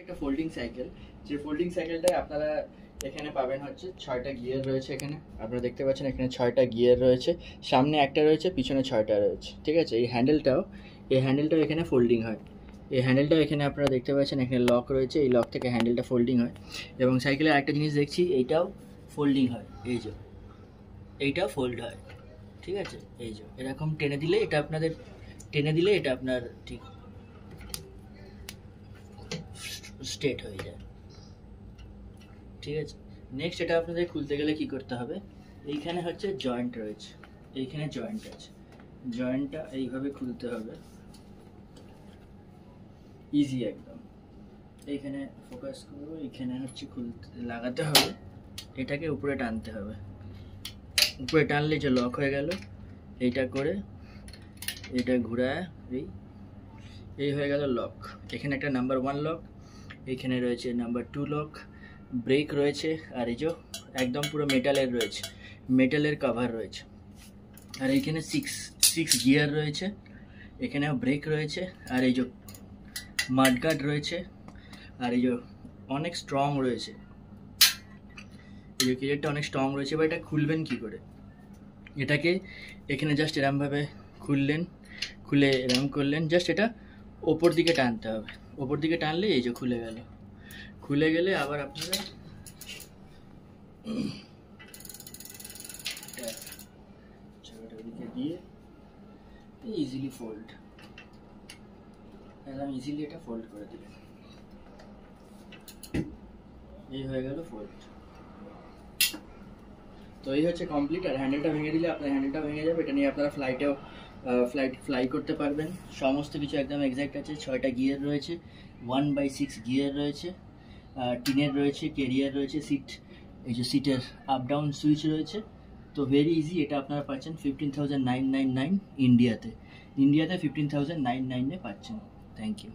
একটা folding cycle, যে folding সাইকেলটায় আপনারা এখানে পাবেন হচ্ছে 6টা গিয়ার রয়েছে। এখানে আপনারা দেখতে পাচ্ছেন এখানে 6টা গিয়ার রয়েছে, সামনে একটা রয়েছে, পিছনে 6টা রয়েছে। ঠিক আছে, এই হ্যান্ডেলটাও এখানে ফোল্ডিং হয়। এই হ্যান্ডেলটাও এখানে আপনারা দেখতে পাচ্ছেন এখানে লক রয়েছে, এই লক থেকে হ্যান্ডেলটা ফোল্ডিং হয়। এবং সাইকেলের আরেকটা জিনিস দেখছি, এইটাও ফোল্ডিং হয়, এই যে এইটাও ফোল্ড হয়। ঠিক আছে, এই যে এরকম টেনে দিলে এটা আপনার ঠিক স্ট্রেট হয়ে যায়। ঠিক আছে, নেক্সট এটা আপনাদের খুলতে গেলে কি করতে হবে, এইখানে হচ্ছে জয়েন্ট রয়েছে, এইখানে জয়েন্ট আছে, জয়েন্টটা এইভাবে খুলতে হবে, ইজি একদম। এইখানে ফোকাস করবো, এইখানে হচ্ছে খুলতে লাগাতে হবে, এটাকে উপরে টানতে হবে, উপরে টানলে যে লক হয়ে গেল, এইটা করে এটা ঘুরায় এই হয়ে গেল লক। এখানে একটা নাম্বার 1 লক, এইখানে রয়েছে নাম্বার 2 লক, ব্রেক রয়েছে, আর এই যে একদম পুরো মেটালের রয়েছে, মেটালের কভার রয়েছে। আর এইখানে 6 গিয়ার রয়েছে, এখানে ব্রেক রয়েছে, আর এই যে মাডগার্ড রয়েছে, আর এই যে অনেক স্ট্রং রয়েছে, এই যে ক্লিয়ারটা অনেক স্ট্রং রয়েছে। এবার এটা খুলবেন কি করে, এটাকে এখানে জাস্ট এরমভাবে খুলে এরম করলেন, জাস্ট এটা ওপর দিকে টানতে হবে, ওপর দিকে টানলে এই যে খুলে গেলে আবার আপনারা দিকে দিয়ে ইজিলি ফোল্ড, একদম ইজিলি এটা ফোল্ড করে দিবেন, এই হয়ে গেল ফোল্ড। তো এই হচ্ছে কমপ্লিট। আর হ্যান্ডেলটা ভেঙে দিলে আপনার হ্যান্ডেলটা ভেঙে যাবে, এটা নিয়ে আপনারা ফ্লাই করতে পারবেন। সমস্ত কিছু একদম এক্স্যাক্ট আছে, 6টা গিয়ার রয়েছে, 1/6 গিয়ার রয়েছে, টিনের রয়েছে, ক্যারিয়ার রয়েছে, এই যে সিটের আপ ডাউন সুইচ রয়েছে। তো ভেরি ইজি, এটা আপনারা পাচ্ছেন 15,999 ইন্ডিয়াতে 15,999 পাচ্ছেন। Thank you.